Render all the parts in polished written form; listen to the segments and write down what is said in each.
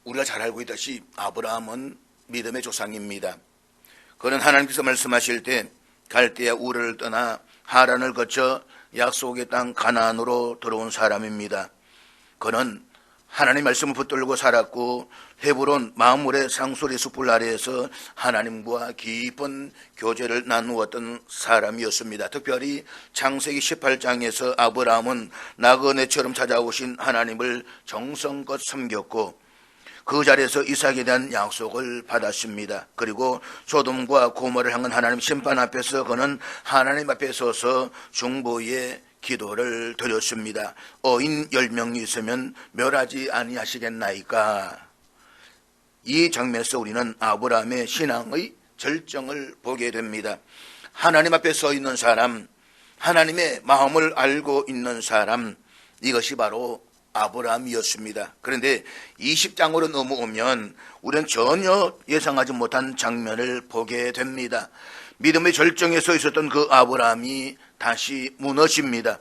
우리가 잘 알고 있듯이 아브라함은 믿음의 조상입니다. 그는 하나님께서 말씀하실 때 갈대아 우르를 떠나 하란을 거쳐 약속의 땅 가나안으로 들어온 사람입니다. 그는 하나님 말씀을 붙들고 살았고 헤브론 마므레 상소리 숲을 아래에서 하나님과 깊은 교제를 나누었던 사람이었습니다. 특별히 창세기 18장에서 아브라함은 나그네처럼 찾아오신 하나님을 정성껏 섬겼고 그 자리에서 이삭에 대한 약속을 받았습니다. 그리고 소돔과 고모를 향한 하나님 심판 앞에서 그는 하나님 앞에 서서 중보의 기도를 드렸습니다. 어인 10명이 있으면 멸하지 아니하시겠나이까. 이 장면에서 우리는 아브라함의 신앙의 절정을 보게 됩니다. 하나님 앞에 서 있는 사람, 하나님의 마음을 알고 있는 사람, 이것이 바로 아브라함이었습니다. 그런데 20장으로 넘어오면 우리는 전혀 예상하지 못한 장면을 보게 됩니다. 믿음의 절정에 서 있었던 그 아브라함이 다시 무너집니다.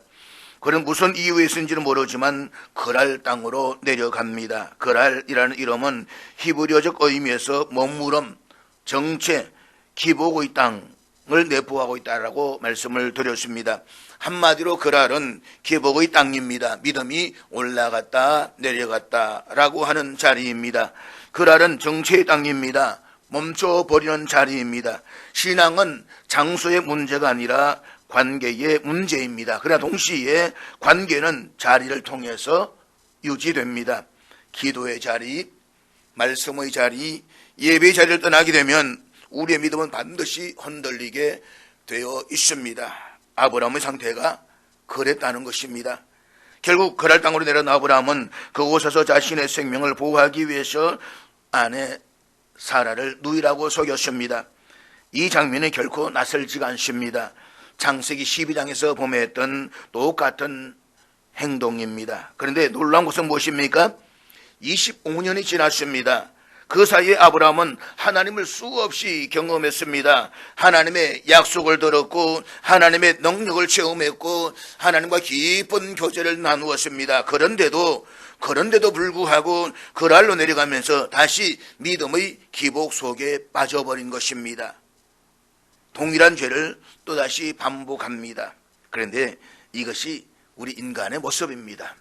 그는 무슨 이유에 있는지는 모르지만 그랄 땅으로 내려갑니다. 그랄이라는 이름은 히브리어적 의미에서 머무름, 정체, 기복의 땅을 내포하고 있다라고 말씀을 드렸습니다. 한마디로 그랄은 기복의 땅입니다. 믿음이 올라갔다 내려갔다라고 하는 자리입니다. 그랄은 정체의 땅입니다. 멈춰버리는 자리입니다. 신앙은 장소의 문제가 아니라 관계의 문제입니다. 그러나 동시에 관계는 자리를 통해서 유지됩니다. 기도의 자리, 말씀의 자리, 예배의 자리를 떠나게 되면 우리의 믿음은 반드시 흔들리게 되어 있습니다. 아브라함의 상태가 그랬다는 것입니다. 결국 그랄 땅으로 내려온 아브라함은 그곳에서 자신의 생명을 보호하기 위해서 아내 사라를 누이라고 속였습니다. 이 장면이 결코 낯설지가 않습니다. 창세기 12장에서 범했던 똑같은 행동입니다. 그런데 놀라운 것은 무엇입니까? 25년이 지났습니다. 그 사이에 아브라함은 하나님을 수없이 경험했습니다. 하나님의 약속을 들었고 하나님의 능력을 체험했고 하나님과 깊은 교제를 나누었습니다. 그런데도 불구하고 그랄로 내려가면서 다시 믿음의 기복 속에 빠져버린 것입니다. 동일한 죄를 또다시 반복합니다. 그런데 이것이 우리 인간의 모습입니다.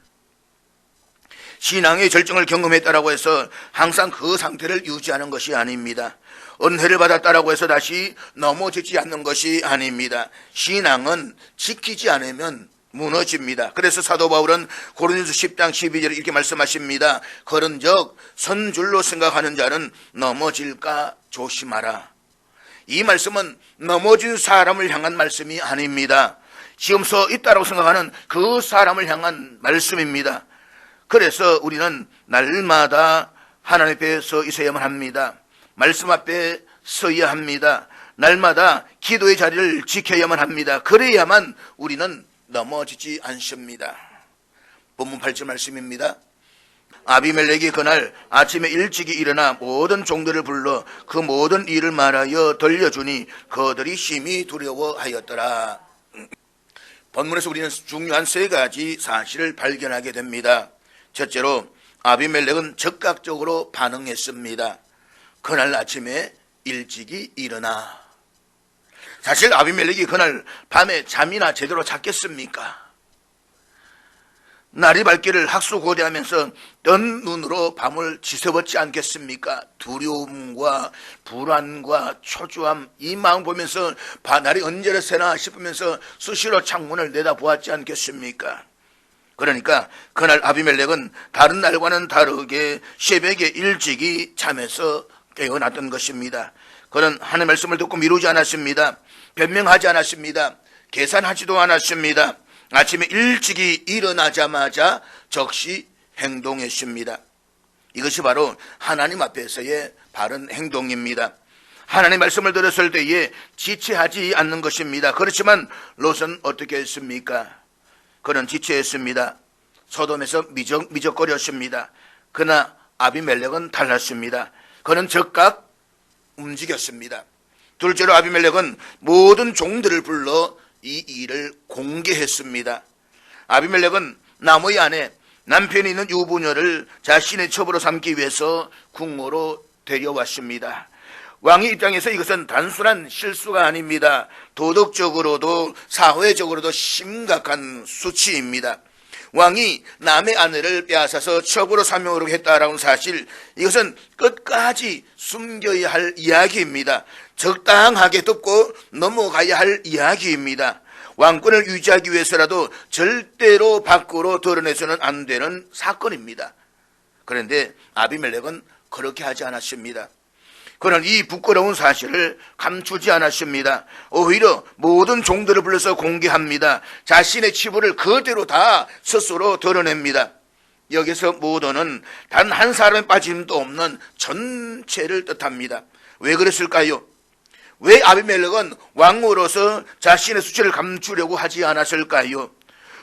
신앙의 절정을 경험했다라고 해서 항상 그 상태를 유지하는 것이 아닙니다. 은혜를 받았다라고 해서 다시 넘어지지 않는 것이 아닙니다. 신앙은 지키지 않으면 무너집니다. 그래서 사도 바울은 고린도서 10장 12절에 이렇게 말씀하십니다. 그런즉 선줄로 생각하는 자는 넘어질까 조심하라. 이 말씀은 넘어진 사람을 향한 말씀이 아닙니다. 지금 서 있다라고 생각하는 그 사람을 향한 말씀입니다. 그래서 우리는 날마다 하나님 앞에 서 있어야만 합니다. 말씀 앞에 서야 합니다. 날마다 기도의 자리를 지켜야만 합니다. 그래야만 우리는 넘어지지 않습니다. 본문 8절 말씀입니다. 아비멜렉이 그날 아침에 일찍이 일어나 모든 종들을 불러 그 모든 일을 말하여 들려주니 그들이 심히 두려워하였더라. 본문에서 우리는 중요한 세 가지 사실을 발견하게 됩니다. 첫째로 아비멜렉은 즉각적으로 반응했습니다. 그날 아침에 일찍이 일어나. 사실 아비멜렉이 그날 밤에 잠이나 제대로 잤겠습니까? 날이 밝기를 학수고대하면서 뜬 눈으로 밤을 지새웠지 않겠습니까? 두려움과 불안과 초조함, 이 마음 보면서 날이 언제나 새나 싶으면서 수시로 창문을 내다보았지 않겠습니까? 그러니까 그날 아비멜렉은 다른 날과는 다르게 새벽에 일찍이 잠에서 깨어났던 것입니다. 그는 하나님의 말씀을 듣고 미루지 않았습니다. 변명하지 않았습니다. 계산하지도 않았습니다. 아침에 일찍이 일어나자마자 즉시 행동했습니다. 이것이 바로 하나님 앞에서의 바른 행동입니다. 하나님의 말씀을 들었을 때에 지체하지 않는 것입니다. 그렇지만 롯은 어떻게 했습니까? 그는 지체했습니다. 소돔에서 미적거렸습니다. 그러나 아비멜렉은 달랐습니다. 그는 즉각 움직였습니다. 둘째로 아비멜렉은 모든 종들을 불러 이 일을 공개했습니다. 아비멜렉은 나무의 안에 남편이 있는 유부녀를 자신의 첩으로 삼기 위해서 궁궐로 데려왔습니다. 왕의 입장에서 이것은 단순한 실수가 아닙니다. 도덕적으로도 사회적으로도 심각한 수치입니다. 왕이 남의 아내를 빼앗아서 첩으로 사명하려고 했다라는 사실, 이것은 끝까지 숨겨야 할 이야기입니다. 적당하게 듣고 넘어가야 할 이야기입니다. 왕권을 유지하기 위해서라도 절대로 밖으로 드러내서는 안 되는 사건입니다. 그런데 아비멜렉은 그렇게 하지 않았습니다. 그는 이 부끄러운 사실을 감추지 않았습니다. 오히려 모든 종들을 불러서 공개합니다. 자신의 치부를 그대로 다 스스로 드러냅니다. 여기서 모두는 단 한 사람의 빠짐도 없는 전체를 뜻합니다. 왜 그랬을까요? 왜 아비멜렉은 왕으로서 자신의 수치를 감추려고 하지 않았을까요?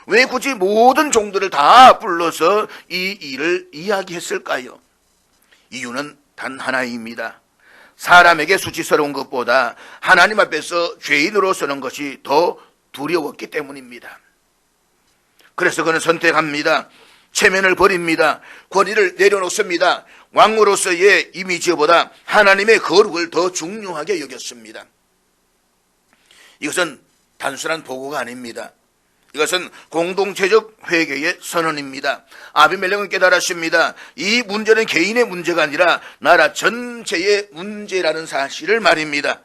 왜 굳이 모든 종들을 다 불러서 이 일을 이야기했을까요? 이유는 단 하나입니다. 사람에게 수치스러운 것보다 하나님 앞에서 죄인으로 서는 것이 더 두려웠기 때문입니다. 그래서 그는 선택합니다. 체면을 버립니다. 권위를 내려놓습니다. 왕으로서의 이미지보다 하나님의 거룩을 더 중요하게 여겼습니다. 이것은 단순한 보고가 아닙니다. 이것은 공동체적 회개의 선언입니다. 아비멜렉은 깨달았습니다. 이 문제는 개인의 문제가 아니라 나라 전체의 문제라는 사실을 말입니다.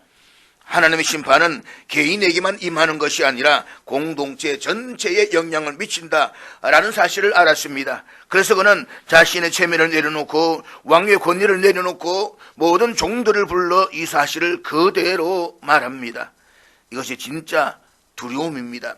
하나님의 심판은 개인에게만 임하는 것이 아니라 공동체 전체에 영향을 미친다라는 사실을 알았습니다. 그래서 그는 자신의 체면을 내려놓고 왕의 권위를 내려놓고 모든 종들을 불러 이 사실을 그대로 말합니다. 이것이 진짜 두려움입니다.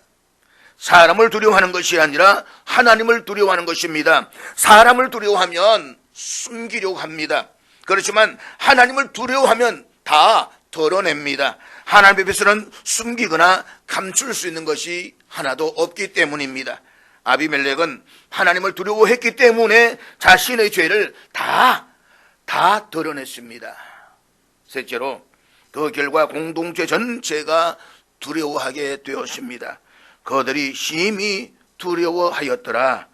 사람을 두려워하는 것이 아니라 하나님을 두려워하는 것입니다. 사람을 두려워하면 숨기려고 합니다. 그렇지만 하나님을 두려워하면 다 드러냅니다. 하나님 앞에서는 숨기거나 감출 수 있는 것이 하나도 없기 때문입니다. 아비멜렉은 하나님을 두려워했기 때문에 자신의 죄를 다 드러냈습니다. 셋째로 그 결과 공동체 전체가 두려워하게 되었습니다. 그들이 심히 두려워하였더라.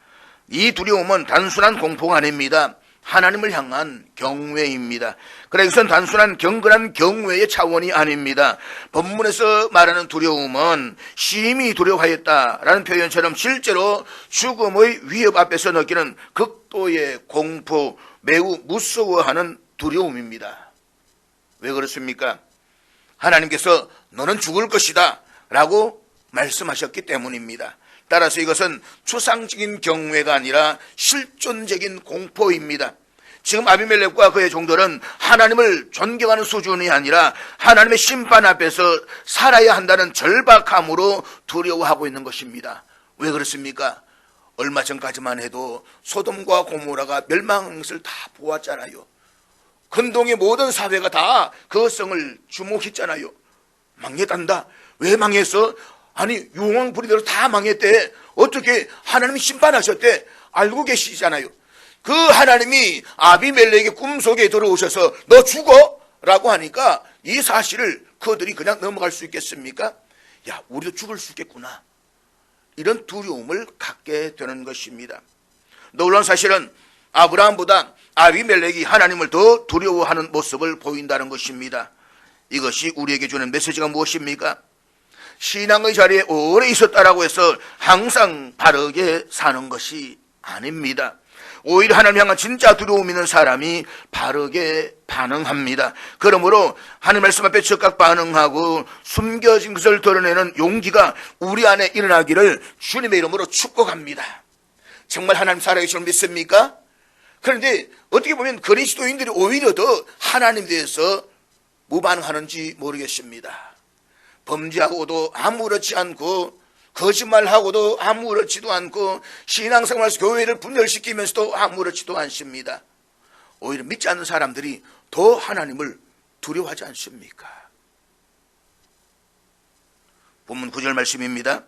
이 두려움은 단순한 공포가 아닙니다. 하나님을 향한 경외입니다. 그래 이것은 단순한 경건한 경외의 차원이 아닙니다. 본문에서 말하는 두려움은 심히 두려워하였다라는 표현처럼 실제로 죽음의 위협 앞에서 느끼는 극도의 공포, 매우 무서워하는 두려움입니다. 왜 그렇습니까? 하나님께서 너는 죽을 것이다 라고 말씀하셨기 때문입니다. 따라서 이것은 추상적인 경외가 아니라 실존적인 공포입니다. 지금 아비멜렉과 그의 종들은 하나님을 존경하는 수준이 아니라 하나님의 심판 앞에서 살아야 한다는 절박함으로 두려워하고 있는 것입니다. 왜 그렇습니까? 얼마 전까지만 해도 소돔과 고모라가 멸망한 것을 다 보았잖아요. 근동의 모든 사회가 다 그 성을 주목했잖아요. 망했단다. 왜 망했어? 아니 유황 부리대로 다 망했대. 어떻게 하나님이 심판하셨대? 알고 계시잖아요. 그 하나님이 아비멜렉의 꿈속에 들어오셔서 너 죽어? 라고 하니까 이 사실을 그들이 그냥 넘어갈 수 있겠습니까? 야, 우리도 죽을 수 있겠구나. 이런 두려움을 갖게 되는 것입니다. 놀라운 사실은 아브라함보다 아비멜렉이 하나님을 더 두려워하는 모습을 보인다는 것입니다. 이것이 우리에게 주는 메시지가 무엇입니까? 신앙의 자리에 오래 있었다라고 해서 항상 바르게 사는 것이 아닙니다. 오히려 하나님 향한 진짜 두려움 있는 사람이 바르게 반응합니다. 그러므로 하나님 말씀 앞에 즉각 반응하고 숨겨진 것을 드러내는 용기가 우리 안에 일어나기를 주님의 이름으로 축복합니다. 정말 하나님 살아계신 줄 믿습니까? 그런데 어떻게 보면 그리스도인들이 오히려 더 하나님에 대해서 무반응하는지 모르겠습니다. 범죄하고도 아무렇지 않고 거짓말하고도 아무렇지도 않고 신앙생활에서 교회를 분열시키면서도 아무렇지도 않습니다. 오히려 믿지 않는 사람들이 더 하나님을 두려워하지 않습니까? 본문 9절 말씀입니다.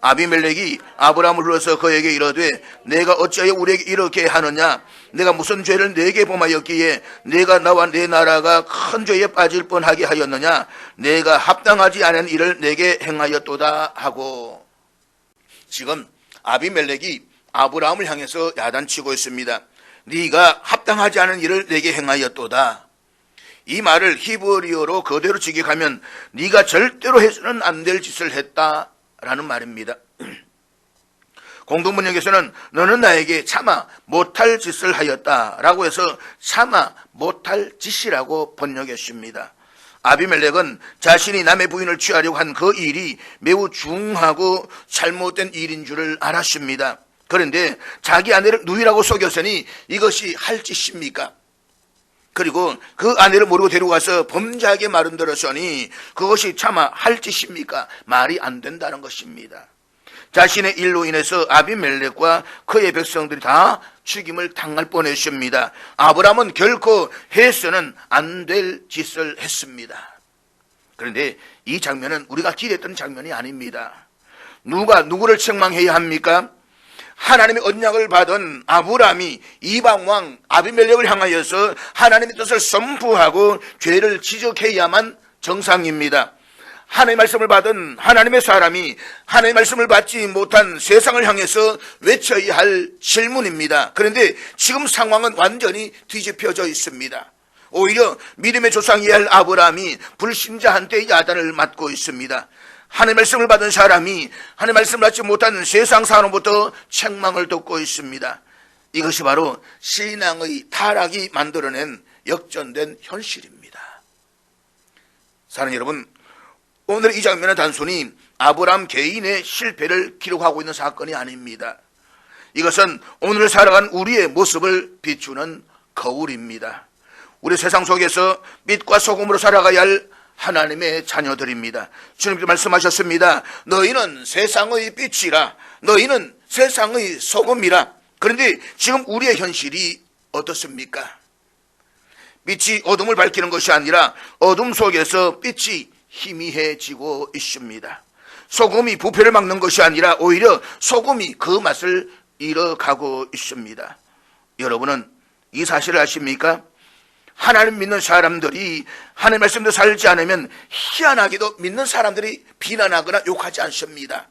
아비멜렉이 아브라함을 불러서 그에게 이르되 내가 어찌하여 우리에게 이렇게 하느냐? 내가 무슨 죄를 네게 범하였기에 내가 나와 내 나라가 큰 죄에 빠질 뻔하게 하였느냐? 내가 합당하지 않은 일을 내게 행하였도다 하고. 지금 아비멜렉이 아브라함을 향해서 야단치고 있습니다. 네가 합당하지 않은 일을 내게 행하였도다. 이 말을 히브리어로 그대로 직역하면 네가 절대로 해서는 안 될 짓을 했다라는 말입니다. 공동번역에서는 너는 나에게 차마 못할 짓을 하였다라고 해서 차마 못할 짓이라고 번역했습니다. 아비멜렉은 자신이 남의 부인을 취하려고 한 그 일이 매우 중하고 잘못된 일인 줄을 알았습니다. 그런데 자기 아내를 누이라고 속였으니 이것이 할 짓입니까? 그리고 그 아내를 모르고 데려가서 범죄하게 만들었으니 그것이 차마 할 짓입니까? 말이 안 된다는 것입니다. 자신의 일로 인해서 아비멜렉과 그의 백성들이 다 죽임을 당할 뻔했습니다. 아브라함은 결코 해서는 안 될 짓을 했습니다. 그런데 이 장면은 우리가 기대했던 장면이 아닙니다. 누가 누구를 책망해야 합니까? 하나님의 언약을 받은 아브라함이 이방왕 아비멜렉을 향하여서 하나님의 뜻을 선포하고 죄를 지적해야만 정상입니다. 하나님의 말씀을 받은 하나님의 사람이 하나님의 말씀을 받지 못한 세상을 향해서 외쳐야 할 질문입니다. 그런데 지금 상황은 완전히 뒤집혀져 있습니다. 오히려 믿음의 조상이어야 할 아브라함이 불신자한테 야단을 맞고 있습니다. 하나님의 말씀을 받은 사람이 하나님의 말씀을 받지 못한 세상 사람부터 책망을 듣고 있습니다. 이것이 바로 신앙의 타락이 만들어낸 역전된 현실입니다. 사랑하는 여러분, 오늘 이 장면은 단순히 아브라함 개인의 실패를 기록하고 있는 사건이 아닙니다. 이것은 오늘 살아간 우리의 모습을 비추는 거울입니다. 우리 세상 속에서 빛과 소금으로 살아가야 할 하나님의 자녀들입니다. 주님께서 말씀하셨습니다. 너희는 세상의 빛이라, 너희는 세상의 소금이라. 그런데 지금 우리의 현실이 어떻습니까? 빛이 어둠을 밝히는 것이 아니라 어둠 속에서 빛이 희미해지고 있습니다. 소금이 부패를 막는 것이 아니라 오히려 소금이 그 맛을 잃어가고 있습니다. 여러분은 이 사실을 아십니까? 하나님 믿는 사람들이 하나님 말씀대로 살지 않으면 희한하게도 믿는 사람들이 비난하거나 욕하지 않습니다.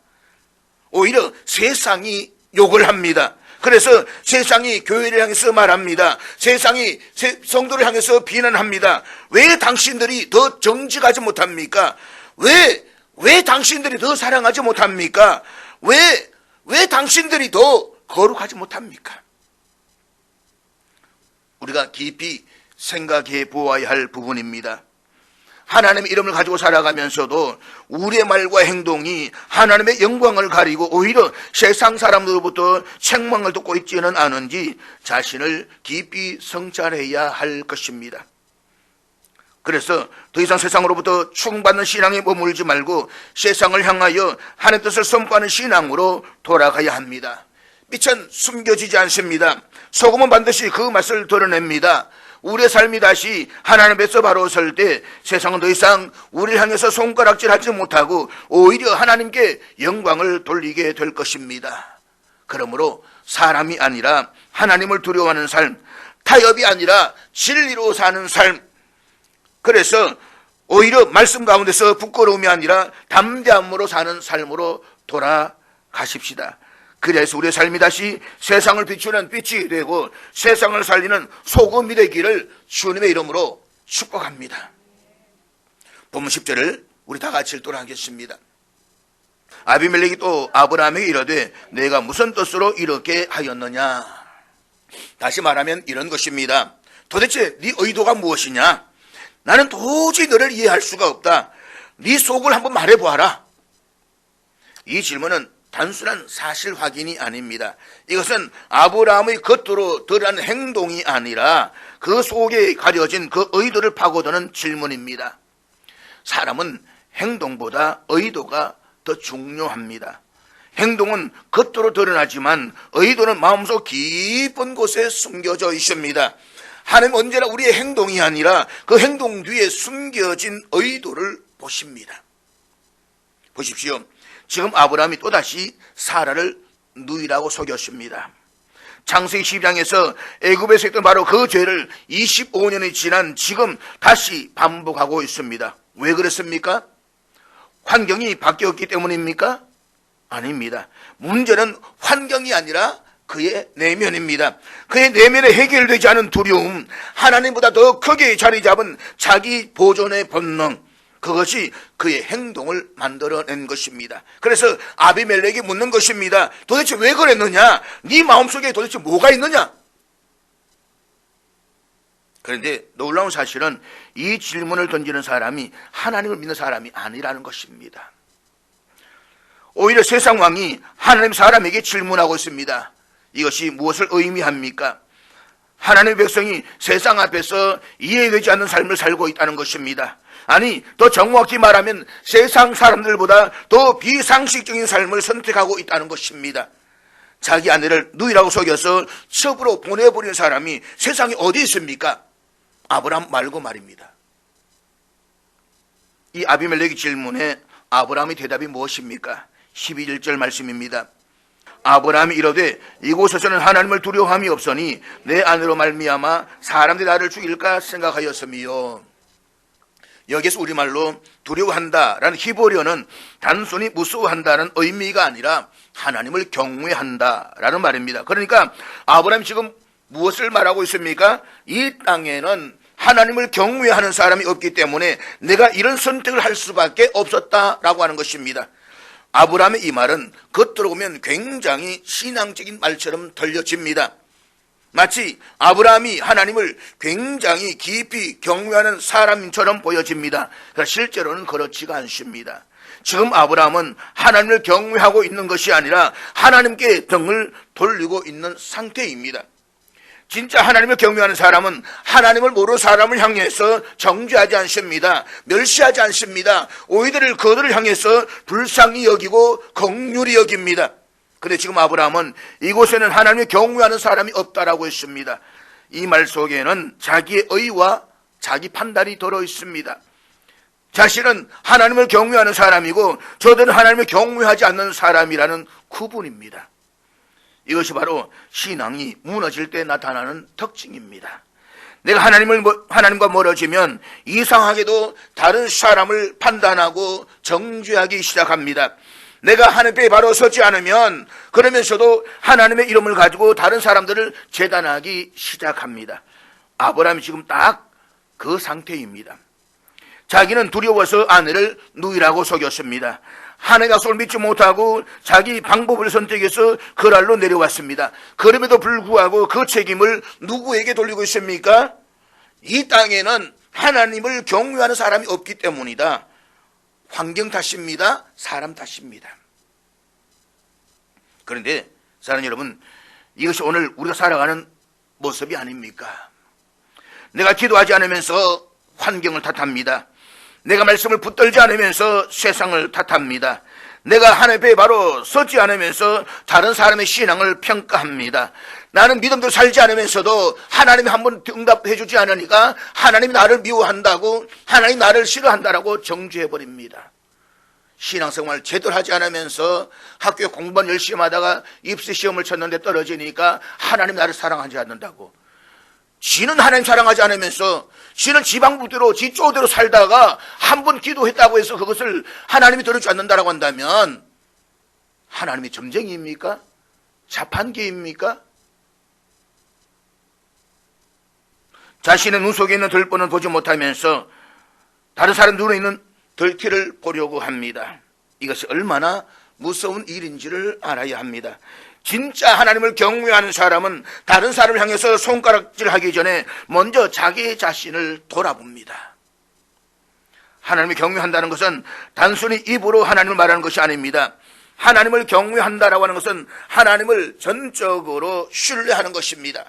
오히려 세상이 욕을 합니다. 그래서 세상이 교회를 향해서 말합니다. 세상이 성도를 향해서 비난합니다. 왜 당신들이 더 정직하지 못합니까? 왜 당신들이 더 사랑하지 못합니까? 왜 당신들이 더 거룩하지 못합니까? 우리가 깊이 생각해 보아야 할 부분입니다. 하나님의 이름을 가지고 살아가면서도 우리의 말과 행동이 하나님의 영광을 가리고 오히려 세상 사람들로부터 책망을 듣고 있지는 않은지 자신을 깊이 성찰해야 할 것입니다. 그래서 더 이상 세상으로부터 충받는 신앙에 머물지 말고 세상을 향하여 하나님의 뜻을 선포하는 신앙으로 돌아가야 합니다. 빛은 숨겨지지 않습니다. 소금은 반드시 그 맛을 드러냅니다. 우리의 삶이 다시 하나님 앞에서 바로 설 때 세상은 더 이상 우리를 향해서 손가락질하지 못하고 오히려 하나님께 영광을 돌리게 될 것입니다. 그러므로 사람이 아니라 하나님을 두려워하는 삶, 타협이 아니라 진리로 사는 삶, 그래서 오히려 말씀 가운데서 부끄러움이 아니라 담대함으로 사는 삶으로 돌아가십시다. 그래서 우리의 삶이 다시 세상을 비추는 빛이 되고 세상을 살리는 소금이 되기를 주님의 이름으로 축복합니다. 본문 10절을 우리 다 같이 읽도록 하겠습니다. 아비멜렉이 또 아브라함에게 이르되 내가 무슨 뜻으로 이렇게 하였느냐. 다시 말하면 이런 것입니다. 도대체 네 의도가 무엇이냐? 나는 도저히 너를 이해할 수가 없다. 네 속을 한번 말해보아라. 이 질문은 단순한 사실 확인이 아닙니다. 이것은 아브라함의 겉으로 드러난 행동이 아니라 그 속에 가려진 그 의도를 파고드는 질문입니다. 사람은 행동보다 의도가 더 중요합니다. 행동은 겉으로 드러나지만 의도는 마음속 깊은 곳에 숨겨져 있습니다. 하나님은 언제나 우리의 행동이 아니라 그 행동 뒤에 숨겨진 의도를 보십니다. 보십시오. 지금 아브라함이 또다시 사라를 누이라고 속였습니다. 창세기 12장에서 애굽에서 했던 바로 그 죄를 25년이 지난 지금 다시 반복하고 있습니다. 왜 그랬습니까? 환경이 바뀌었기 때문입니까? 아닙니다. 문제는 환경이 아니라 그의 내면입니다. 그의 내면에 해결되지 않은 두려움, 하나님보다 더 크게 자리 잡은 자기 보존의 본능, 그것이 그의 행동을 만들어낸 것입니다. 그래서 아비멜렉이 묻는 것입니다. 도대체 왜 그랬느냐? 네 마음속에 도대체 뭐가 있느냐? 그런데 놀라운 사실은 이 질문을 던지는 사람이 하나님을 믿는 사람이 아니라는 것입니다. 오히려 세상 왕이 하나님 사람에게 질문하고 있습니다. 이것이 무엇을 의미합니까? 하나님의 백성이 세상 앞에서 이해되지 않는 삶을 살고 있다는 것입니다. 아니, 더 정확히 말하면 세상 사람들보다 더 비상식적인 삶을 선택하고 있다는 것입니다. 자기 아내를 누이라고 속여서 첩으로 보내버린 사람이 세상에 어디 있습니까? 아브라함 말고 말입니다. 이 아비멜렉의 질문에 아브라함의 대답이 무엇입니까? 11절 말씀입니다. 아브라함이 이르되 이곳에서는 하나님을 두려워함이 없으니 내 아내로 말미암아 사람들이 나를 죽일까 생각하였으며, 여기서 우리말로 두려워한다라는 히브리어는 단순히 무서워한다는 의미가 아니라 하나님을 경외한다라는 말입니다. 그러니까 아브라함이 지금 무엇을 말하고 있습니까? 이 땅에는 하나님을 경외하는 사람이 없기 때문에 내가 이런 선택을 할 수밖에 없었다라고 하는 것입니다. 아브라함의 이 말은 겉으로 보면 굉장히 신앙적인 말처럼 들려집니다. 마치 아브라함이 하나님을 굉장히 깊이 경외하는 사람처럼 보여집니다. 그러나 실제로는 그렇지가 않습니다. 지금 아브라함은 하나님을 경외하고 있는 것이 아니라 하나님께 등을 돌리고 있는 상태입니다. 진짜 하나님을 경외하는 사람은 하나님을 모르는 사람을 향해서 정죄하지 않습니다. 멸시하지 않습니다. 오히려 그들을 향해서 불쌍히 여기고 긍휼히 여깁니다. 그런데 지금 아브라함은 이곳에는 하나님을 경외하는 사람이 없다라고 했습니다. 이 말 속에는 자기의 의와 자기 판단이 들어 있습니다. 자신은 하나님을 경외하는 사람이고 저들은 하나님을 경외하지 않는 사람이라는 구분입니다. 이것이 바로 신앙이 무너질 때 나타나는 특징입니다. 내가 하나님과 멀어지면 이상하게도 다른 사람을 판단하고 정죄하기 시작합니다. 내가 하나님 앞에 바로 서지 않으면 그러면서도 하나님의 이름을 가지고 다른 사람들을 재단하기 시작합니다. 아브라함이 지금 딱 그 상태입니다. 자기는 두려워서 아내를 누이라고 속였습니다. 하나님의 약속을 믿지 못하고 자기 방법을 선택해서 거랄로 내려왔습니다. 그럼에도 불구하고 그 책임을 누구에게 돌리고 있습니까? 이 땅에는 하나님을 경외하는 사람이 없기 때문이다. 환경 탓입니다. 사람 탓입니다. 그런데 사랑하는 여러분, 이것이 오늘 우리가 살아가는 모습이 아닙니까? 내가 기도하지 않으면서 환경을 탓합니다. 내가 말씀을 붙들지 않으면서 세상을 탓합니다. 내가 하나님 앞에 바로 서지 않으면서 다른 사람의 신앙을 평가합니다. 나는 믿음대로 살지 않으면서도 하나님이 한번 응답해 주지 않으니까 하나님이 나를 미워한다고, 하나님이 나를 싫어한다라고 정죄해버립니다. 신앙생활 제대로 하지 않으면서 학교에 공부만 열심히 하다가 입시시험을 쳤는데 떨어지니까 하나님 나를 사랑하지 않는다고, 지는 하나님 사랑하지 않으면서 지는 지방부대로 지 쪼대로 살다가 한 번 기도했다고 해서 그것을 하나님이 들어주지 않는다라고 한다면 하나님이 점쟁이입니까? 자판기입니까? 자신의 눈 속에 있는 들보는 보지 못하면서 다른 사람 눈에 있는 들티를 보려고 합니다. 이것이 얼마나 무서운 일인지를 알아야 합니다. 진짜 하나님을 경외하는 사람은 다른 사람을 향해서 손가락질하기 전에 먼저 자기 자신을 돌아봅니다. 하나님을 경외한다는 것은 단순히 입으로 하나님을 말하는 것이 아닙니다. 하나님을 경외한다라고 하는 것은 하나님을 전적으로 신뢰하는 것입니다.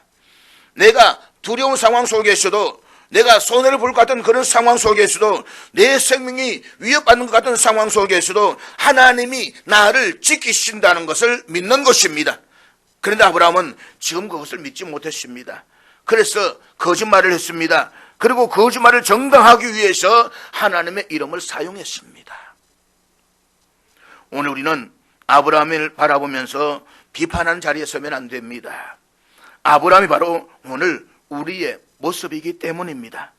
내가 두려운 상황 속에서도, 내가 손해를 볼 것 같은 그런 상황 속에서도, 내 생명이 위협받는 것 같은 상황 속에서도 하나님이 나를 지키신다는 것을 믿는 것입니다. 그런데 아브라함은 지금 그것을 믿지 못했습니다. 그래서 거짓말을 했습니다. 그리고 거짓말을 정당하기 위해서 하나님의 이름을 사용했습니다. 오늘 우리는 아브라함을 바라보면서 비판하는 자리에 서면 안 됩니다. 아브라함이 바로 오늘 우리의 모습이기 때문입니다.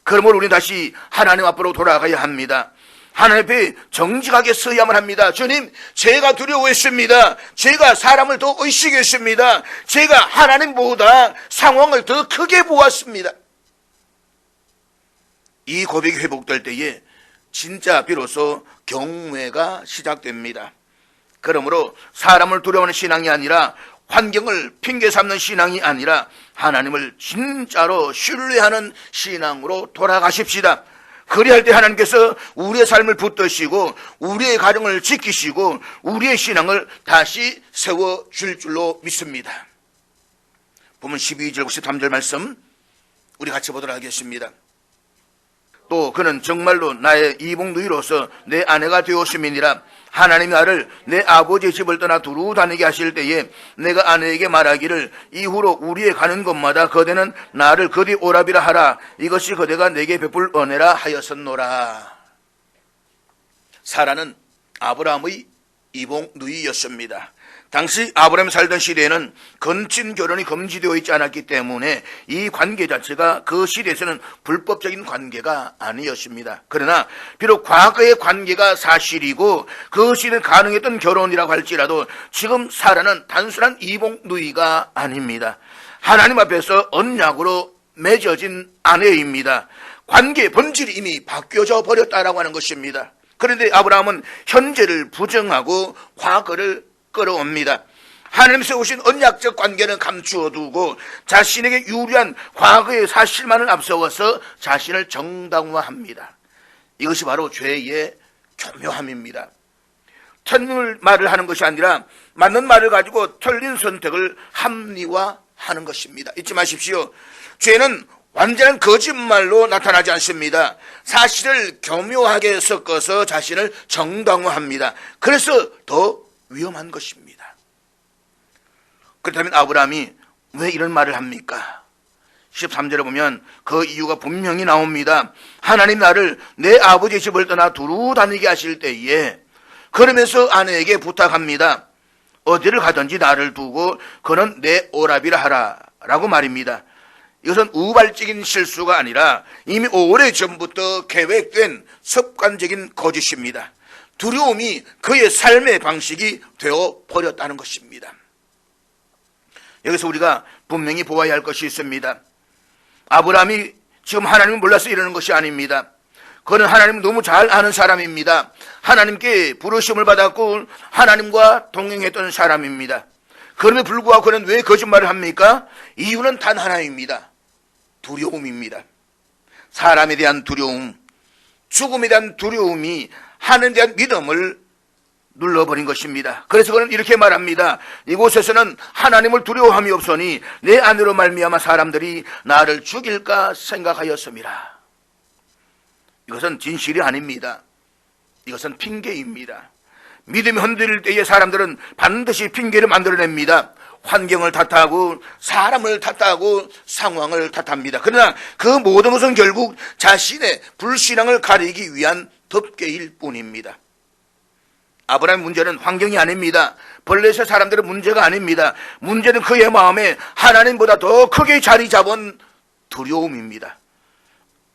그러므로 우리는 다시 하나님 앞으로 돌아가야 합니다. 하나님 앞에 정직하게 서야만 합니다. 주님, 제가 두려워했습니다. 제가 사람을 더 의식했습니다. 제가 하나님보다 상황을 더 크게 보았습니다. 이 고백이 회복될 때에 진짜 비로소 경외가 시작됩니다. 그러므로 사람을 두려워하는 신앙이 아니라, 환경을 핑계 삼는 신앙이 아니라 하나님을 진짜로 신뢰하는 신앙으로 돌아가십시다. 그리할 때 하나님께서 우리의 삶을 붙드시고 우리의 가정을 지키시고 우리의 신앙을 다시 세워줄 줄로 믿습니다. 보면 12절 13절 말씀 우리 같이 보도록 하겠습니다. 또 그는 정말로 나의 이복누이로서 내 아내가 되었음이니라. 하나님이 나를 내 아버지의 집을 떠나 두루 다니게 하실 때에 내가 아내에게 말하기를 이후로 우리의 가는 곳마다 그대는 나를 그리 오라비라 하라. 이것이 그대가 내게 베풀 은혜라 하였었노라. 사라는 아브라함의 이복누이였습니다. 당시 아브라함이 살던 시대에는 건친 결혼이 금지되어 있지 않았기 때문에 이 관계 자체가 그 시대에서는 불법적인 관계가 아니었습니다. 그러나 비록 과거의 관계가 사실이고 그 시대에 가능했던 결혼이라고 할지라도 지금 사라는 단순한 이복누이가 아닙니다. 하나님 앞에서 언약으로 맺어진 아내입니다. 관계의 본질이 이미 바뀌어져 버렸다라고 하는 것입니다. 그런데 아브라함은 현재를 부정하고 과거를 끌어옵니다. 하나님 세우신 언약적 관계는 감추어두고 자신에게 유리한 과거의 사실만을 앞세워서 자신을 정당화합니다. 이것이 바로 죄의 교묘함입니다. 틀린 말을 하는 것이 아니라 맞는 말을 가지고 틀린 선택을 합리화하는 것입니다. 잊지 마십시오. 죄는 완전한 거짓말로 나타나지 않습니다. 사실을 교묘하게 섞어서 자신을 정당화합니다. 그래서 더 위험한 것입니다. 그렇다면 아브라함이 왜 이런 말을 합니까? 13절에 보면 그 이유가 분명히 나옵니다. 하나님 나를 내 아버지의 집을 떠나 두루 다니게 하실 때에, 그러면서 아내에게 부탁합니다. 어디를 가든지 나를 두고 그는 내 오라비라 하라 라고 말입니다. 이것은 우발적인 실수가 아니라 이미 오래전부터 계획된 습관적인 거짓입니다. 두려움이 그의 삶의 방식이 되어버렸다는 것입니다. 여기서 우리가 분명히 보아야 할 것이 있습니다. 아브라함이 지금 하나님을 몰라서 이러는 것이 아닙니다. 그는 하나님을 너무 잘 아는 사람입니다. 하나님께 부르심을 받았고 하나님과 동행했던 사람입니다. 그럼에도 불구하고 그는 왜 거짓말을 합니까? 이유는 단 하나입니다. 두려움입니다. 사람에 대한 두려움, 죽음에 대한 두려움이 하나님에 대한 믿음을 눌러버린 것입니다. 그래서 그는 이렇게 말합니다. 이곳에서는 하나님을 두려워함이 없으니 내 안으로 말미암아 사람들이 나를 죽일까 생각하였음이라. 이것은 진실이 아닙니다. 이것은 핑계입니다. 믿음이 흔들릴 때에 사람들은 반드시 핑계를 만들어냅니다. 환경을 탓하고 사람을 탓하고 상황을 탓합니다. 그러나 그 모든 것은 결국 자신의 불신앙을 가리기 위한 덮개일 뿐입니다. 아브라함의 문제는 환경이 아닙니다. 블레셋 사람들의 문제가 아닙니다. 문제는 그의 마음에 하나님보다 더 크게 자리 잡은 두려움입니다.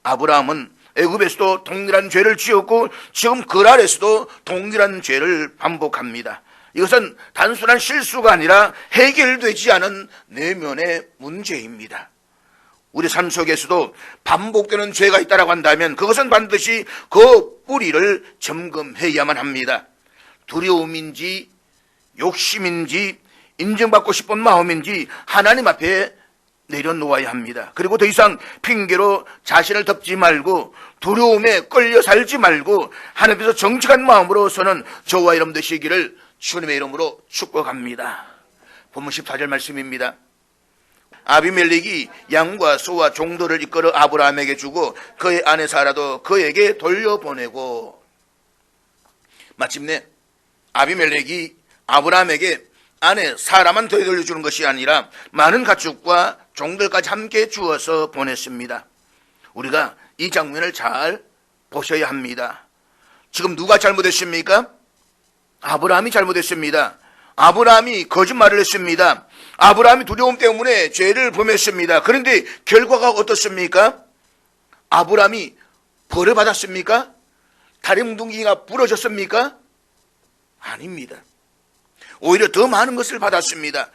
아브라함은 애굽에서도 동일한 죄를 지었고 지금 그랄에서도 동일한 죄를 반복합니다. 이것은 단순한 실수가 아니라 해결되지 않은 내면의 문제입니다. 우리 삶 속에서도 반복되는 죄가 있다고 한다면 그것은 반드시 그 뿌리를 점검해야만 합니다. 두려움인지 욕심인지 인정받고 싶은 마음인지 하나님 앞에 내려놓아야 합니다. 그리고 더 이상 핑계로 자신을 덮지 말고 두려움에 끌려 살지 말고 하나님께서 정직한 마음으로서는 저와 여러분 되시기를 주님의 이름으로 축복합니다. 본문 14절 말씀입니다. 아비멜렉이 양과 소와 종들을 이끌어 아브라함에게 주고 그의 아내 사라도 그에게 돌려보내고, 마침내 아비멜렉이 아브라함에게 아내 사라만 더 돌려주는 것이 아니라 많은 가축과 종들까지 함께 주어서 보냈습니다. 우리가 이 장면을 잘 보셔야 합니다. 지금 누가 잘못했습니까? 아브라함이 잘못했습니다. 아브라함이 거짓말을 했습니다. 아브라함이 두려움 때문에 죄를 범했습니다. 그런데 결과가 어떻습니까? 아브라함이 벌을 받았습니까? 다리 뭉둥이가 부러졌습니까? 아닙니다. 오히려 더 많은 것을 받았습니다.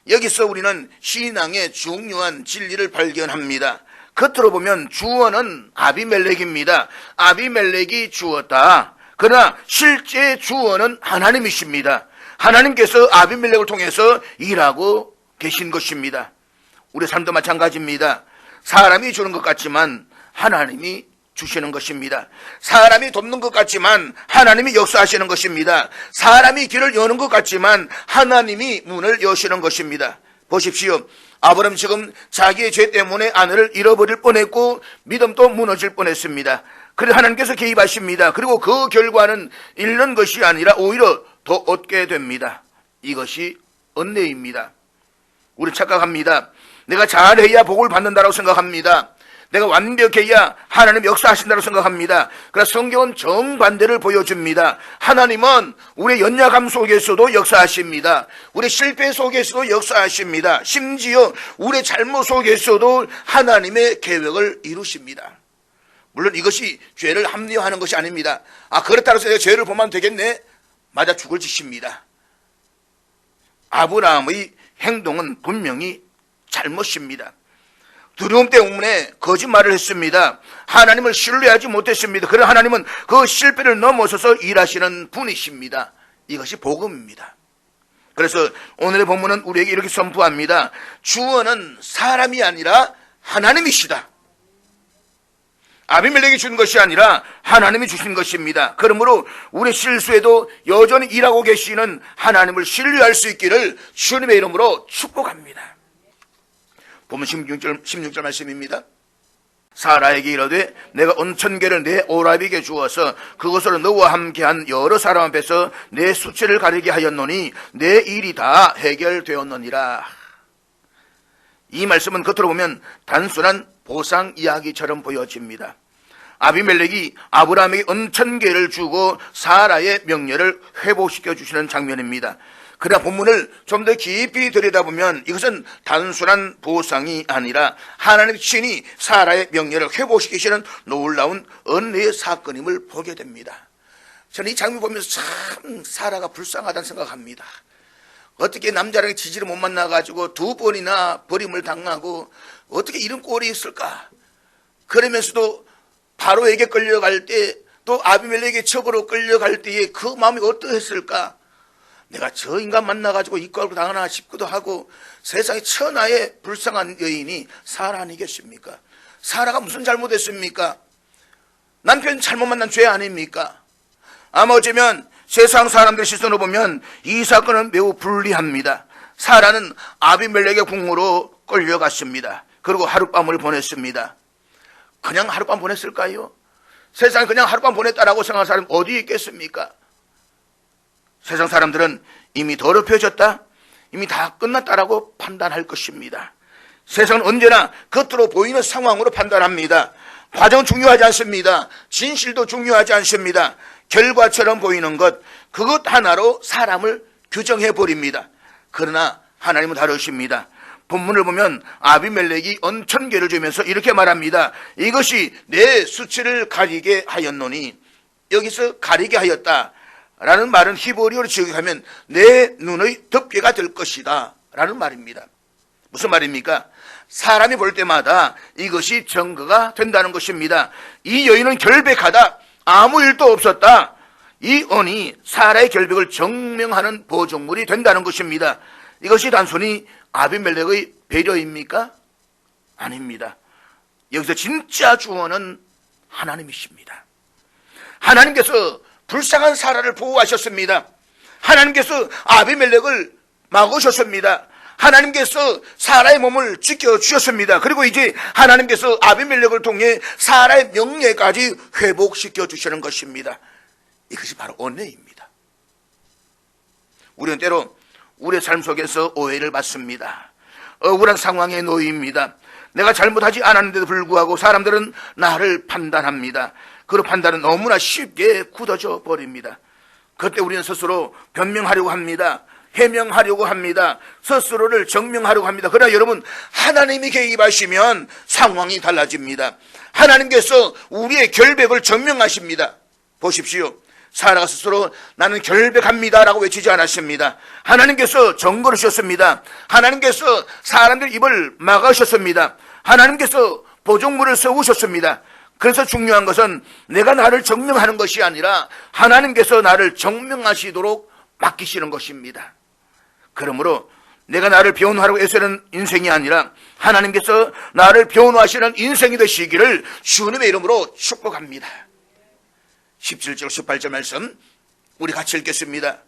여기서 우리는 신앙의 중요한 진리를 발견합니다. 겉으로 보면 주어는 아비멜렉입니다. 아비멜렉이 주었다. 그러나 실제 주어는 하나님이십니다. 하나님께서 아비멜렉을 통해서 일하고 계신 것입니다. 우리 삶도 마찬가지입니다. 사람이 주는 것 같지만 하나님이 주시는 것입니다. 사람이 돕는 것 같지만 하나님이 역사하시는 것입니다. 사람이 길을 여는 것 같지만 하나님이 문을 여시는 것입니다. 보십시오. 아브라함 지금 자기의 죄 때문에 아내를 잃어버릴 뻔했고 믿음도 무너질 뻔했습니다. 그래서 하나님께서 개입하십니다. 그리고 그 결과는 잃는 것이 아니라 오히려 더 얻게 됩니다. 이것이 은혜입니다. 우리 착각합니다. 내가 잘해야 복을 받는다고 생각합니다. 내가 완벽해야 하나님 역사하신다고 생각합니다. 그러나 성경은 정반대를 보여줍니다. 하나님은 우리의 연약함 속에서도 역사하십니다. 우리의 실패 속에서도 역사하십니다. 심지어 우리의 잘못 속에서도 하나님의 계획을 이루십니다. 물론 이것이 죄를 합리화하는 것이 아닙니다. 그렇다고 해서 내가 죄를 보면 되겠네? 맞아 죽을 짓입니다. 아브라함의 행동은 분명히 잘못입니다. 두려움 때문에 거짓말을 했습니다. 하나님을 신뢰하지 못했습니다. 그러나 하나님은 그 실패를 넘어서서 일하시는 분이십니다. 이것이 복음입니다. 그래서 오늘의 본문은 우리에게 이렇게 선포합니다. 주어는 사람이 아니라 하나님이시다. 아비멜렉이 준 것이 아니라 하나님이 주신 것입니다. 그러므로 우리 실수에도 여전히 일하고 계시는 하나님을 신뢰할 수 있기를 주님의 이름으로 축복합니다. 보면 16절 말씀입니다. 사라에게 이르되 내가 온천계를 내 오라비에게 주어서 그것으로 너와 함께한 여러 사람 앞에서 내 수치를 가리게 하였노니 내 일이 다 해결되었느니라. 이 말씀은 겉으로 보면 단순한 보상 이야기처럼 보여집니다. 아비멜렉이 아브라함에게 온천계를 주고 사라의 명예를 회복시켜 주시는 장면입니다. 그러나 본문을 좀 더 깊이 들여다보면 이것은 단순한 보상이 아니라 하나님 친히 사라의 명예를 회복시키시는 놀라운 은혜의 사건임을 보게 됩니다. 저는 이 장면 보면서 참 사라가 불쌍하다는 생각합니다. 어떻게 남자랑 지지를 못 만나가지고 2번이나 버림을 당하고 어떻게 이런 꼴이 있을까? 그러면서도 바로에게 끌려갈 때 또 아비멜렉의 첩으로 끌려갈 때에 그 마음이 어떠했을까? 내가 저 인간 만나가지고 이 꼴을 당하나 싶기도 하고 세상에 천하의 불쌍한 여인이 사라 아니겠습니까? 사라가 무슨 잘못했습니까? 남편 잘못 만난 죄 아닙니까? 아마 어쩌면 세상 사람들 시선으로 보면 이 사건은 매우 불리합니다. 사라는 아비멜렉의 궁으로 끌려갔습니다. 그리고 하룻밤을 보냈습니다. 그냥 하룻밤 보냈을까요? 세상에 그냥 하룻밤 보냈다라고 생각하는 사람이 어디 있겠습니까? 세상 사람들은 이미 더럽혀졌다, 이미 다 끝났다라고 판단할 것입니다. 세상은 언제나 겉으로 보이는 상황으로 판단합니다. 과정은 중요하지 않습니다. 진실도 중요하지 않습니다. 결과처럼 보이는 것, 그것 하나로 사람을 규정해 버립니다. 그러나 하나님은 다르십니다. 본문을 보면 아비멜렉이 온천계를 주면서 이렇게 말합니다. 이것이 내 수치를 가리게 하였노니, 여기서 가리게 하였다 라는 말은 히브리어로 직역하면 내 눈의 덮개가 될 것이다 라는 말입니다. 무슨 말입니까? 사람이 볼 때마다 이것이 증거가 된다는 것입니다. 이 여인은 결백하다, 아무 일도 없었다, 이 언이 사라의 결백을 증명하는 보증물이 된다는 것입니다. 이것이 단순히 아비멜렉의 배려입니까? 아닙니다. 여기서 진짜 주어는 하나님이십니다. 하나님께서 불쌍한 사라를 보호하셨습니다. 하나님께서 아비멜렉을 막으셨습니다. 하나님께서 사라의 몸을 지켜주셨습니다. 그리고 이제 하나님께서 아비멜렉을 통해 사라의 명예까지 회복시켜 주시는 것입니다. 이것이 바로 은혜입니다. 우리는 때로 우리의 삶 속에서 오해를 받습니다. 억울한 상황에 놓입니다. 내가 잘못하지 않았는데도 불구하고 사람들은 나를 판단합니다. 그 판단은 너무나 쉽게 굳어져 버립니다. 그때 우리는 스스로 변명하려고 합니다. 해명하려고 합니다. 스스로를 증명하려고 합니다. 그러나 여러분, 하나님이 개입하시면 상황이 달라집니다. 하나님께서 우리의 결백을 증명하십니다. 보십시오. 사라가 스스로 나는 결백합니다라고 외치지 않았습니다. 하나님께서 정거르셨습니다. 하나님께서 사람들 입을 막으셨습니다. 하나님께서 보존물을 세우셨습니다. 그래서 중요한 것은 내가 나를 증명하는 것이 아니라 하나님께서 나를 증명하시도록 맡기시는 것입니다. 그러므로 내가 나를 변호하라고 애쓰는 인생이 아니라 하나님께서 나를 변호하시는 인생이 되시기를 주님의 이름으로 축복합니다. 17절 18절 말씀 우리 같이 읽겠습니다.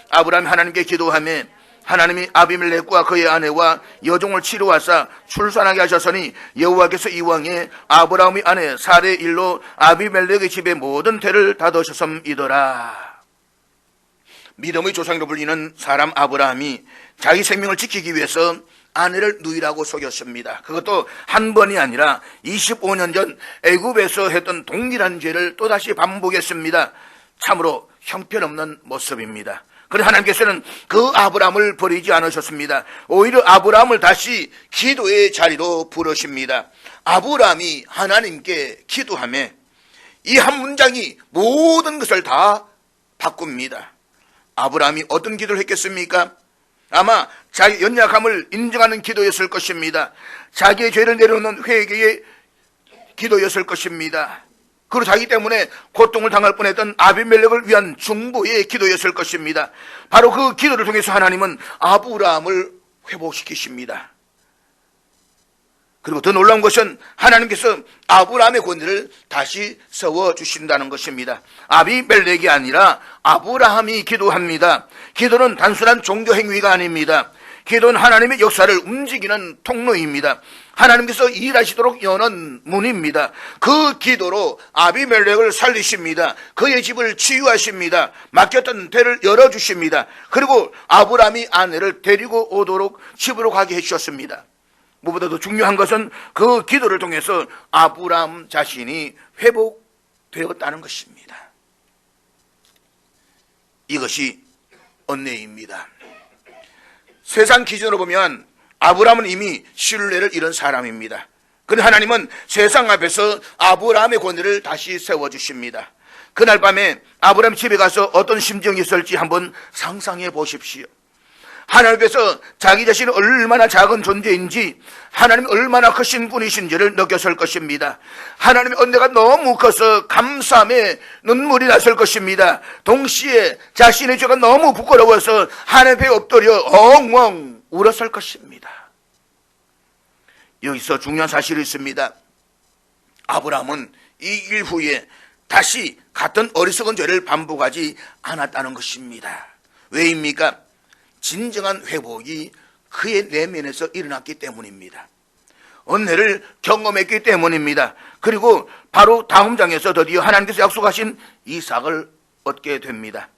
아브라함이 하나님께 기도하며 하나님이 아비멜렉과 그의 아내와 여종을 치루하사 출산하게 하셨으니 여호와께서 이왕에 아브라함의 아내 사레의 일로 아비멜렉의 집에 모든 태를 닫으셨음이더라. 믿음의 조상으로 불리는 사람 아브라함이 자기 생명을 지키기 위해서 아내를 누이라고 속였습니다. 그것도 한 번이 아니라 25년 전 애굽에서 했던 동일한 죄를 또다시 반복했습니다. 참으로 형편없는 모습입니다. 그런데 하나님께서는 그 아브라함을 버리지 않으셨습니다. 오히려 아브라함을 다시 기도의 자리로 부르십니다. 아브라함이 하나님께 기도하며 이 한 문장이 모든 것을 다 바꿉니다. 아브라함이 어떤 기도를 했겠습니까? 아마 자기 연약함을 인정하는 기도였을 것입니다. 자기의 죄를 내려놓는 회개의 기도였을 것입니다. 그리고 자기 때문에 고통을 당할 뻔했던 아비멜렉을 위한 중보의 기도였을 것입니다. 바로 그 기도를 통해서 하나님은 아브라함을 회복시키십니다. 그리고 더 놀라운 것은 하나님께서 아브라함의 권위를 다시 세워주신다는 것입니다. 아비멜렉이 아니라 아브라함이 기도합니다. 기도는 단순한 종교 행위가 아닙니다. 기도는 하나님의 역사를 움직이는 통로입니다. 하나님께서 일하시도록 여는 문입니다. 그 기도로 아비멜렉을 살리십니다. 그의 집을 치유하십니다. 막혔던 대를 열어주십니다. 그리고 아브라함이 아내를 데리고 오도록 집으로 가게 해주셨습니다. 무엇보다도 중요한 것은 그 기도를 통해서 아브라함 자신이 회복되었다는 것입니다. 이것이 은혜입니다. 세상 기준으로 보면 아브라함은 이미 신뢰를 잃은 사람입니다. 그런데 하나님은 세상 앞에서 아브라함의 권위를 다시 세워주십니다. 그날 밤에 아브라함 집에 가서 어떤 심정이 있을지 한번 상상해 보십시오. 하나님께서 자기 자신이 얼마나 작은 존재인지, 하나님이 얼마나 크신 분이신지를 느꼈을 것입니다. 하나님의 은혜가 너무 커서 감사함에 눈물이 났을 것입니다. 동시에 자신의 죄가 너무 부끄러워서 하나님 앞에 엎드려 엉엉 울었을 것입니다. 여기서 중요한 사실이 있습니다. 아브라함은 이 일 후에 다시 같은 어리석은 죄를 반복하지 않았다는 것입니다. 왜입니까? 진정한 회복이 그의 내면에서 일어났기 때문입니다. 은혜를 경험했기 때문입니다. 그리고 바로 다음 장에서 드디어 하나님께서 약속하신 이삭을 얻게 됩니다.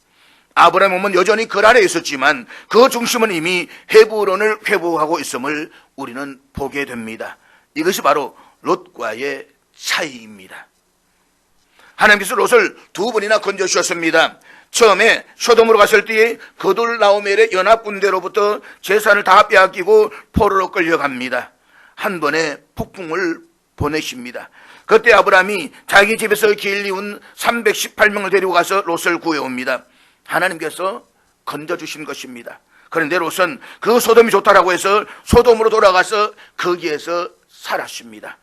아브라함의 몸은 여전히 그 아래에 있었지만 그 중심은 이미 헤브론을 회복하고 있음을 우리는 보게 됩니다. 이것이 바로 롯과의 차이입니다. 하나님께서 롯을 두 번이나 건져주셨습니다. 처음에 소돔으로 갔을 때에 그돌라오멜의 연합군대로부터 재산을 다 빼앗기고 포로로 끌려갑니다. 한 번에 폭풍을 보내십니다. 그때 아브라함이 자기 집에서 길리운 318명을 데리고 가서 롯을 구해옵니다. 하나님께서 건져주신 것입니다. 그런데 롯은 그 소돔이 좋다라고 해서 소돔으로 돌아가서 거기에서 살았습니다.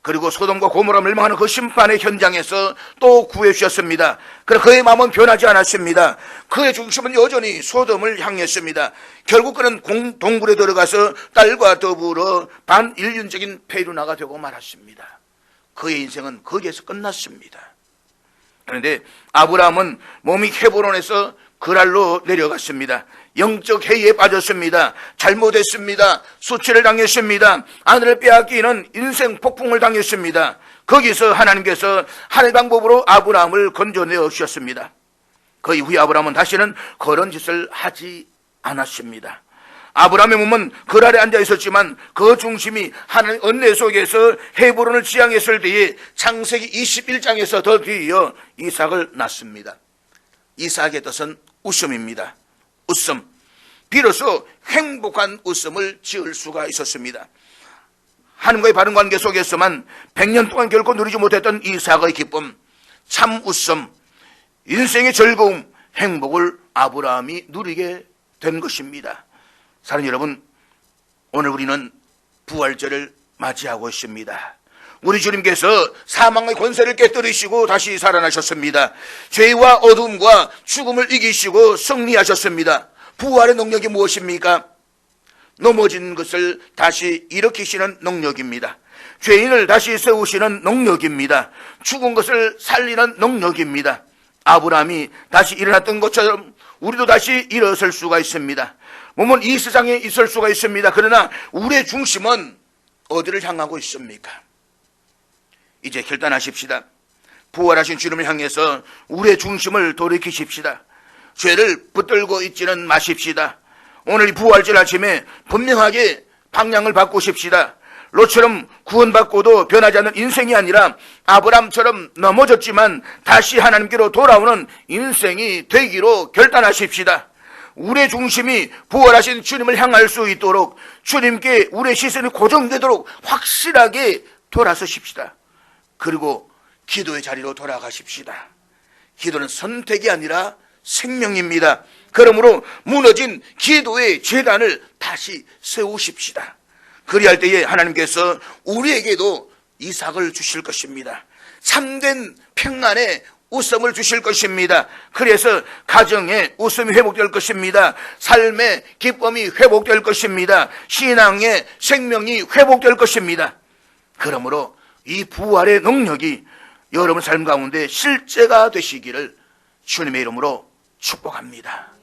그리고 소돔과 고모라 멸망하는 그 심판의 현장에서 또 구해주셨습니다. 그러나 그의 마음은 변하지 않았습니다. 그의 중심은 여전히 소돔을 향했습니다. 결국 그는 동굴에 들어가서 딸과 더불어 반인륜적인 페루나가 되고 말았습니다. 그의 인생은 거기에서 끝났습니다. 그런데 아브라함은 몸이 헤브론에서 그랄로 내려갔습니다. 영적 해이에 빠졌습니다. 잘못했습니다. 수치를 당했습니다. 아내를 빼앗기는 인생 폭풍을 당했습니다. 거기서 하나님께서 하나님의 방법으로 아브라함을 건져내어 주셨습니다. 그 이후에 아브라함은 다시는 그런 짓을 하지 않았습니다. 아브라함의 몸은 그랄에 앉아 있었지만 그 중심이 하나님의 은혜 속에서 헤브론을 지향했을 때에 창세기 21장에서 드디어 이삭을 낳습니다. 이삭의 뜻은 웃음입니다. 웃음. 비로소 행복한 웃음을 지을 수가 있었습니다. 하나님과의 바른 관계 속에서만 100년 동안 결코 누리지 못했던 이삭의 기쁨, 참 웃음, 인생의 즐거움, 행복을 아브라함이 누리게 된 것입니다. 사랑하는 여러분, 오늘 우리는 부활절을 맞이하고 있습니다. 우리 주님께서 사망의 권세를 깨뜨리시고 다시 살아나셨습니다. 죄와 어둠과 죽음을 이기시고 승리하셨습니다. 부활의 능력이 무엇입니까? 넘어진 것을 다시 일으키시는 능력입니다. 죄인을 다시 세우시는 능력입니다. 죽은 것을 살리는 능력입니다. 아브라함이 다시 일어났던 것처럼 우리도 다시 일어설 수가 있습니다. 몸은 이 세상에 있을 수가 있습니다. 그러나 우리의 중심은 어디를 향하고 있습니까? 이제 결단하십시다. 부활하신 주님을 향해서 우리의 중심을 돌이키십시다. 죄를 붙들고 있지는 마십시다. 오늘 이 부활절 아침에 분명하게 방향을 바꾸십시다. 롯처럼 구원받고도 변하지 않는 인생이 아니라 아브람처럼 넘어졌지만 다시 하나님께로 돌아오는 인생이 되기로 결단하십시다. 우리의 중심이 부활하신 주님을 향할 수 있도록, 주님께 우리의 시선이 고정되도록 확실하게 돌아서십시다. 그리고 기도의 자리로 돌아가십시다. 기도는 선택이 아니라 생명입니다. 그러므로 무너진 기도의 제단을 다시 세우십시다. 그리할 때에 하나님께서 우리에게도 이삭을 주실 것입니다. 참된 평안의 웃음을 주실 것입니다. 그래서 가정에 웃음이 회복될 것입니다. 삶의 기쁨이 회복될 것입니다. 신앙의 생명이 회복될 것입니다. 그러므로 이 부활의 능력이 여러분 삶 가운데 실제가 되시기를 주님의 이름으로 축복합니다.